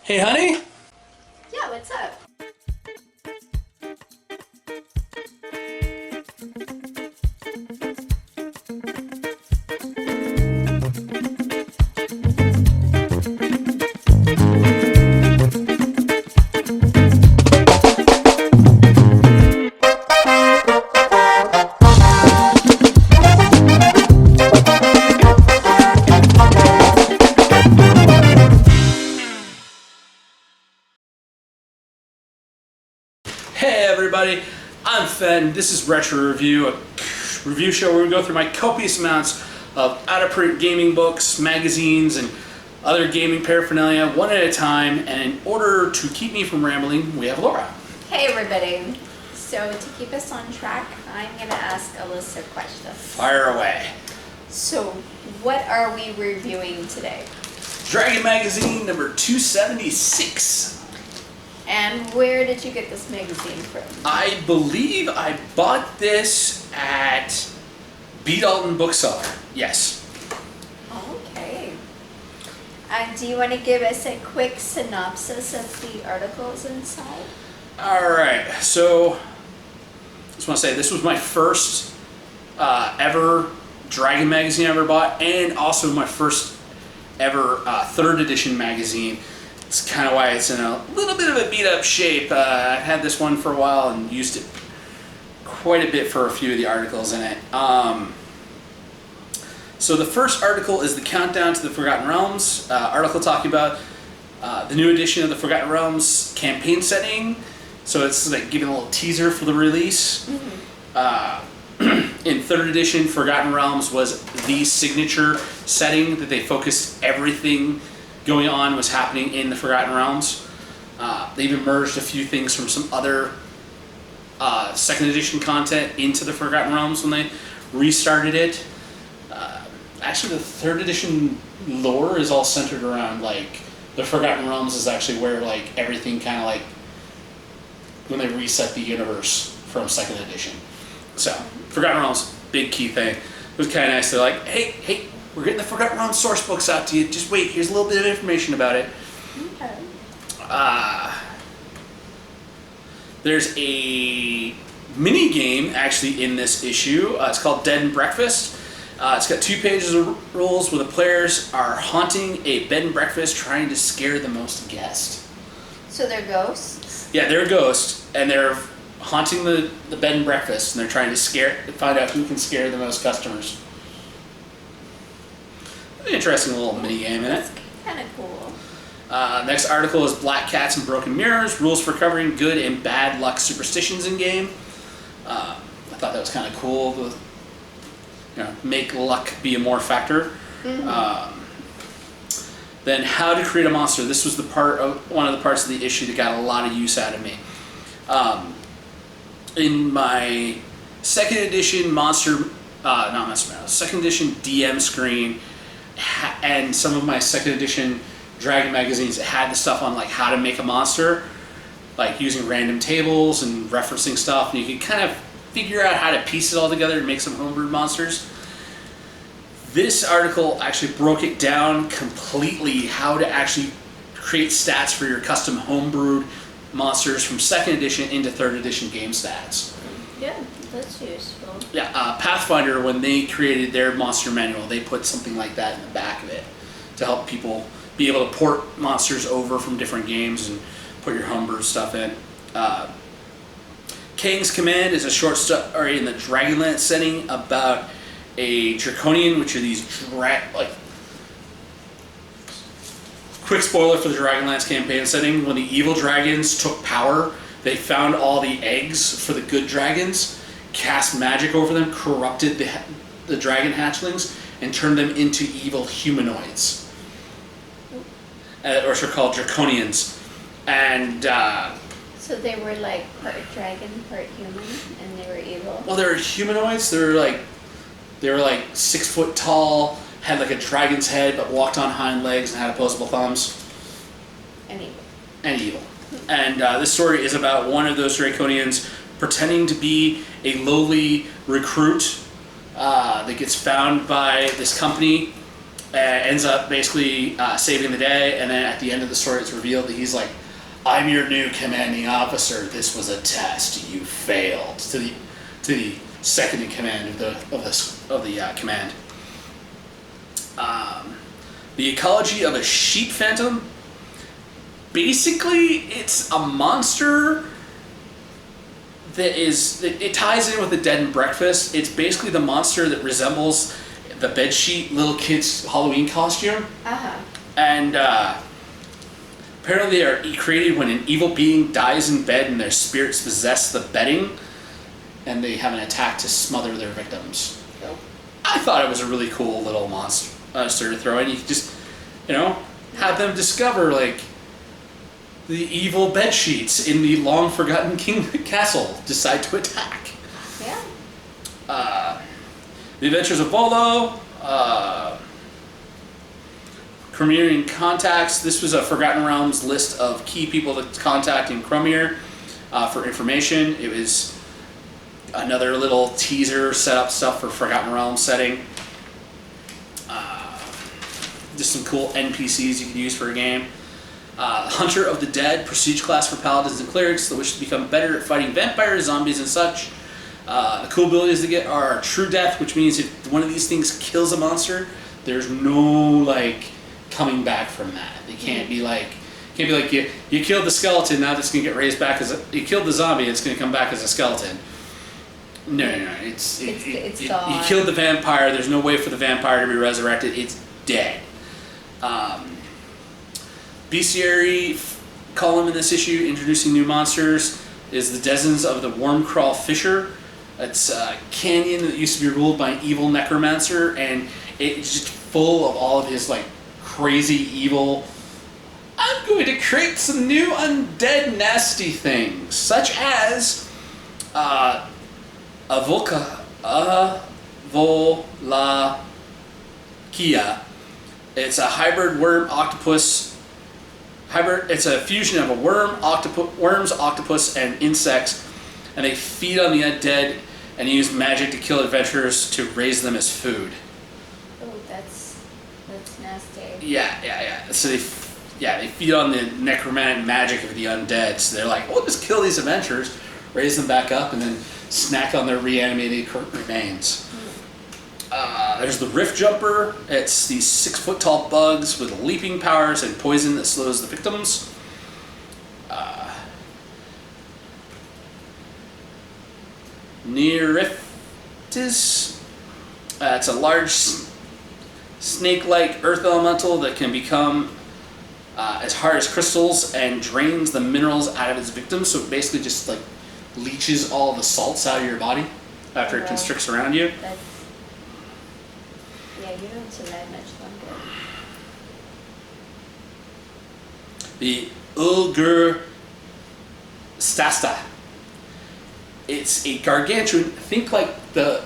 Hey, honey. Yeah, what's up? Hey, everybody. I'm Fen. This is Retro Review, a review show where we go through my copious amounts of out-of-print gaming books, magazines, and other gaming paraphernalia one at a time. And in order to keep me from rambling, we have Laura. Hey, everybody. So, to keep us on track, I'm going to ask Alyssa questions. Fire away. So, what are we reviewing today? Dragon Magazine number 276. And where did you get this magazine from? I believe I bought this at B. Dalton Bookseller. Yes. Okay. And do you want to give us a quick synopsis of the articles inside? Alright, so I just want to say this was my first ever Dragon magazine I ever bought, and also my first ever third edition magazine. It's kind of why it's in a little bit of a beat up shape. I had this one for a while and used it quite a bit for a few of the articles in it. So the first article is the Countdown to the Forgotten Realms article talking about the new edition of the Forgotten Realms campaign setting. So it's like giving a little teaser for the release. In third edition, Forgotten Realms was the signature setting that they focused everything going on was happening in the Forgotten Realms. They even merged a few things from some other second edition content into the Forgotten Realms when they restarted it. Actually, the third edition lore is all centered around like the Forgotten Realms is actually where like everything kind of like when they reset the universe from second edition. So Forgotten Realms, big key thing. It was kind of nice. They're like, hey, we're getting the Forgotten Realms source books out to you. Just wait, here's a little bit of information about it. Okay. There's a mini game actually in this issue. It's called Dead and Breakfast. It's got 2 pages of rules where the players are haunting a bed and breakfast trying to scare the most guests. So they're ghosts? Yeah, they're ghosts, and they're haunting the bed and breakfast, and they're trying to find out who can scare the most customers. Interesting little mini game in it. That's kind of cool. Next article is Black Cats and Broken Mirrors, rules for covering good and bad luck superstitions in game. I thought that was kind of cool to make luck be a more factor. Mm-hmm. Then how to create a monster. This was one of the parts of the issue that got a lot of use out of me. In my second edition second edition DM screen, and some of my second edition Dragon magazines had the stuff on like how to make a monster, like using random tables and referencing stuff, and you could kind of figure out how to piece it all together and make some homebrewed monsters. This article actually broke it down completely, how to actually create stats for your custom homebrewed monsters from second edition into third edition game stats. Yeah, that's useful. Yeah, Pathfinder, when they created their monster manual, they put something like that in the back of it to help people be able to port monsters over from different games and put your homebrew stuff in. Kang's Command is a short story in the Dragonlance setting about a Draconian, which are these quick spoiler for the Dragonlance campaign setting. When the evil dragons took power, they found all the eggs for the good dragons, cast magic over them, corrupted the dragon hatchlings, and turned them into evil humanoids. Or they're called Draconians. And So they were like part dragon, part human, and they were evil? well, they were humanoids. They were like 6 foot tall, had like a dragon's head, but walked on hind legs and had opposable thumbs. And evil. And evil. And this story is about one of those Draconians pretending to be a lowly recruit that gets found by this company ends up basically saving the day, and then at the end of the story it's revealed that he's like, I'm your new commanding officer. This was a test. You failed. To the second in command of the command. The ecology of a sheep phantom. Basically, it's a monster it ties in with the Dead and Breakfast. It's basically the monster that resembles the bedsheet little kid's Halloween costume. And apparently they are created when an evil being dies in bed and their spirits possess the bedding, and they have an attack to smother their victims. I thought it was a really cool little monster to throw in. You could just, have them discover, like, the evil bed sheets in the long forgotten king castle decide to attack. Yeah. The Adventures of Volo, Cromerian contacts. This was a Forgotten Realms list of key people to contact in Cromere for information. It was another little teaser setup stuff for Forgotten Realms setting. Just some cool NPCs you could use for a game. Hunter of the Dead, prestige class for paladins and clerics that wish to become better at fighting vampires, zombies, and such. The cool abilities to get are True Death, which means if one of these things kills a monster, there's no coming back from that. They can't be like you killed the skeleton, now it's gonna get raised back you killed the zombie, it's gonna come back as a skeleton. No. It's you killed the vampire. There's no way for the vampire to be resurrected. It's dead. Bestiary column in this issue, introducing new monsters, is the Descendants of the Wormcrawl Fisher. It's a canyon that used to be ruled by an evil necromancer, and it's just full of all of his crazy evil. I'm going to create some new undead nasty things, such as Avolakia. It's a hybrid worm octopus. It's a fusion of a worms, octopus, and insects, and they feed on the undead and use magic to kill adventurers to raise them as food. Oh, that's nasty. Yeah. So they feed on the necromantic magic of the undead. So they're like, we'll just kill these adventurers, raise them back up, and then snack on their reanimated remains. There's the Rift Jumper. It's these 6-foot tall bugs with leaping powers and poison that slows the victims. Neariftis. It's a large snake-like earth elemental that can become as hard as crystals and drains the minerals out of its victims. So it basically just leaches all the salts out of your body after it constricts around you. You don't survive much longer. The Ulgur Stasta. It's a gargantuan. Think the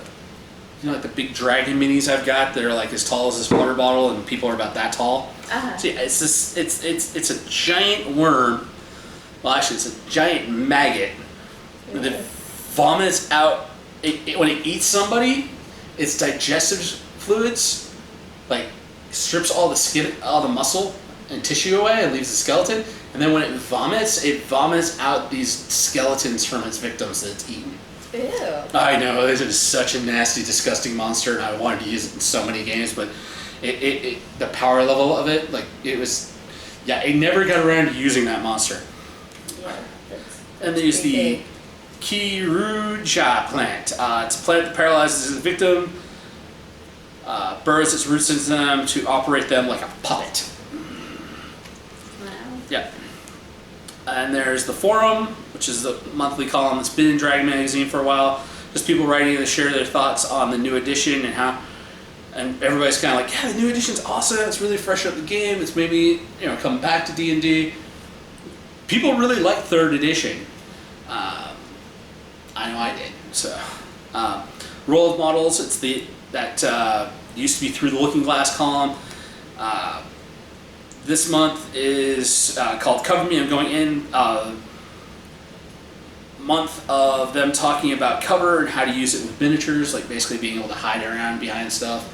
big dragon minis I've got that are as tall as this water bottle, and people are about that tall. So yeah, it's a giant worm. Well, actually, it's a giant maggot that vomits out. When it eats somebody, its digestive fluids strips all the skin, all the muscle and tissue away, and leaves the skeleton. And then when it vomits out these skeletons from its victims that it's eaten. Ew. I know, this is such a nasty, disgusting monster, and I wanted to use it in so many games, but the power level of it, it never got around to using that monster. Yeah, and there's the Kiruja plant. It's a plant that paralyzes the victim, burrows its roots into them to operate them like a puppet. Wow. Yeah. And there's the Forum, which is the monthly column that's been in Dragon Magazine for a while. Just people writing to share their thoughts on the new edition and how, and everybody's kind of the new edition's awesome. It's really fresh up the game. It's made me, come back to D&D. People really like 3rd edition. I know I did. So, Roll of Models. It's that used to be Through the Looking Glass column. This month is called Cover Me, I'm Going In. Month of them talking about cover and how to use it with miniatures, basically being able to hide around behind stuff.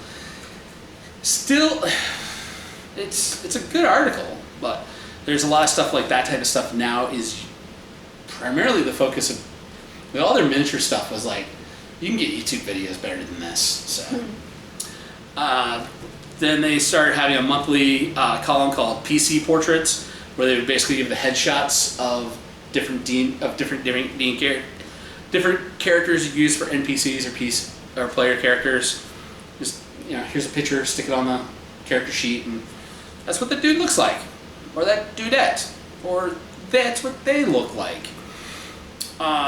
Still, it's a good article, but there's a lot of stuff like that type of stuff now is primarily the focus of, all their miniature stuff was like, you can get YouTube videos better than this. So, then they started having a monthly column called PC Portraits, where they would basically give the headshots of different characters you use for NPCs or player characters. Just, here's a picture, stick it on the character sheet, and that's what the dude looks like, or that dudette, or that's what they look like.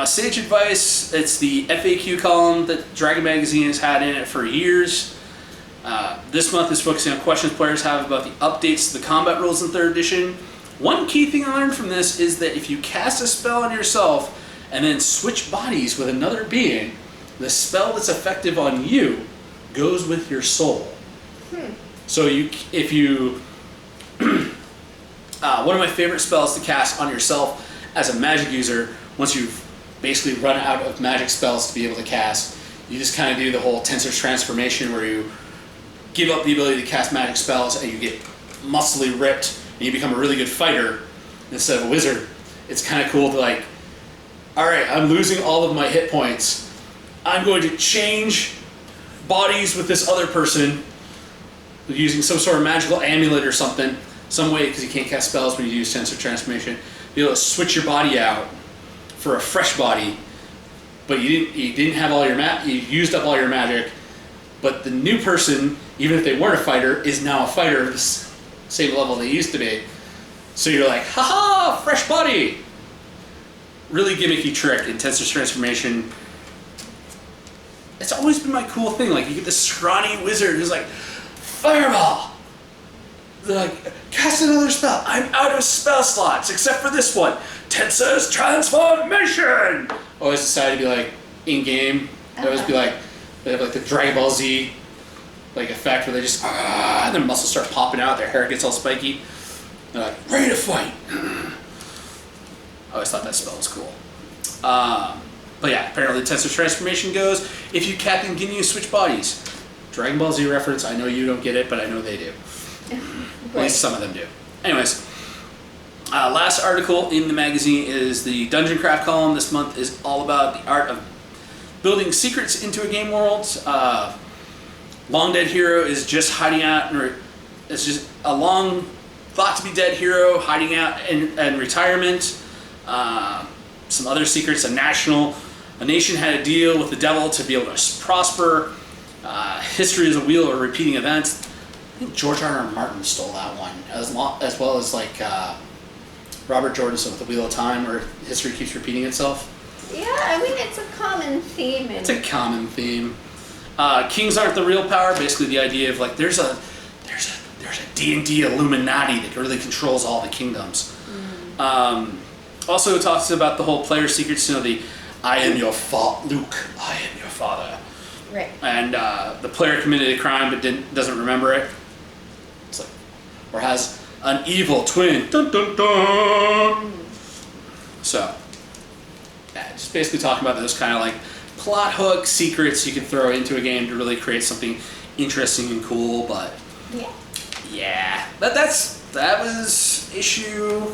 Sage Advice, it's the FAQ column that Dragon Magazine has had in it for years. This month is focusing on questions players have about the updates to the combat rules in 3rd edition. One key thing I learned from this is that if you cast a spell on yourself and then switch bodies with another being, the spell that's effective on you goes with your soul. So one of my favorite spells to cast on yourself as a magic user, once you've basically run out of magic spells to be able to cast, you just kind of do the whole Tensor's transformation where you give up the ability to cast magic spells and you get muscly ripped and you become a really good fighter instead of a wizard. It's kind of cool to like, alright, I'm losing all of my hit points. I'm going to change bodies with this other person using some sort of magical amulet or something, some way, because you can't cast spells when you use Tensor Transformation, be able to switch your body out for a fresh body, but you didn't have all your you used up all your magic, but the new person, even if they weren't a fighter, is now a fighter of the same level they used to be. So you're like, haha, fresh body! Really gimmicky trick in Tensor Transformation. It's always been my cool thing. Like, you get this scrawny wizard who's like, fireball! They're like, cast another spell. I'm out of spell slots, except for this one. Tensor's Transformation! Always decide to be like, in-game. They always be like, they have like the Dragon Ball Z like effect where they just, and their muscles start popping out, their hair gets all spiky. They're like, ready to fight! I always thought that spell was cool. But yeah, apparently Tensor Transformation goes, if you continue to switch bodies. Dragon Ball Z reference, I know you don't get it, but I know they do. At least some of them do. Anyways, last article in the magazine is the Dungeon Craft column. This month is all about the art of building secrets into a game world. Long Dead Hero is just hiding out, it's just a long thought to be dead hero hiding out in retirement. Some other secrets, a nation had a deal with the devil to be able to prosper. History is a wheel of repeating events. I think George R.R. Martin stole that one, as well as like Robert Jordanson with the Wheel of Time, where history keeps repeating itself. Yeah, I mean, it's a common theme. It's a common theme. Kings aren't the real power. Basically, the idea of like there's a D&D Illuminati that really controls all the kingdoms. Also, it talks about the whole player secrets. The I am your Luke. I am your father. Right. And the player committed a crime but doesn't remember it. It's like, or has an evil twin. Dun dun dun. So, yeah, just basically talking about those kind of like plot hook secrets you can throw into a game to really create something interesting and cool. But yeah, that was issue.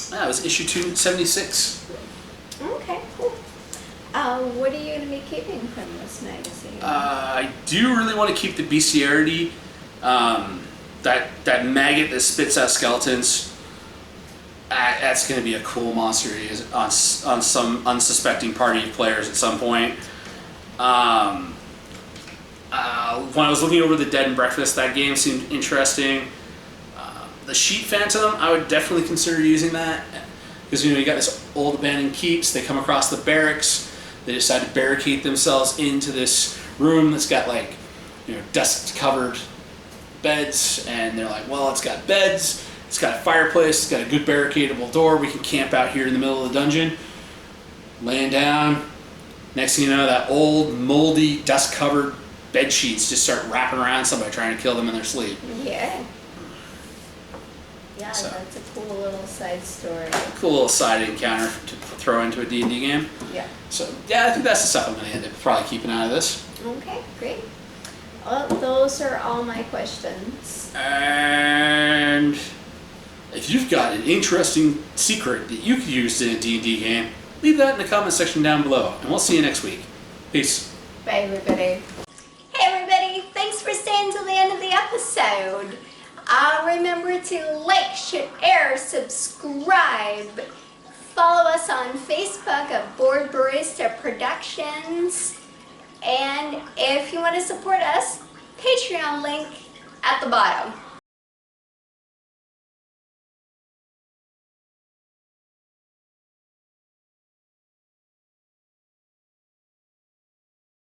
That was issue 276. Okay, cool. What are you going to be keeping from this magazine? I do really want to keep the bestiarity, that maggot that spits out skeletons. That's going to be a cool monster on some unsuspecting party of players at some point. When I was looking over the Dead and Breakfast, that game seemed interesting. The Sheep Phantom, I would definitely consider using that, because you got this old abandoned keeps. They come across the barracks. They decide to barricade themselves into this room that's got like dust-covered beds, and they're like, well, it's got beds, it's got a fireplace, it's got a good barricadable door. We can camp out here in the middle of the dungeon, laying down. Next thing you know, that old, moldy, dust-covered bed sheets just start wrapping around somebody trying to kill them in their sleep. Yeah. Yeah, so, that's a cool little side story. Cool little side encounter to throw into a D&D game. Yeah. So, yeah, I think that's the stuff I'm going to end up probably keeping out of this. Okay, great. Well, those are all my questions. And if you've got an interesting secret that you could use in a D&D game, leave that in the comment section down below, and we'll see you next week. Peace. Bye, everybody. Hey, everybody. Thanks for staying till the end of the episode. Remember to like, share, subscribe. Follow us on Facebook at Board Barista Productions. And if you want to support us, Patreon link at the bottom.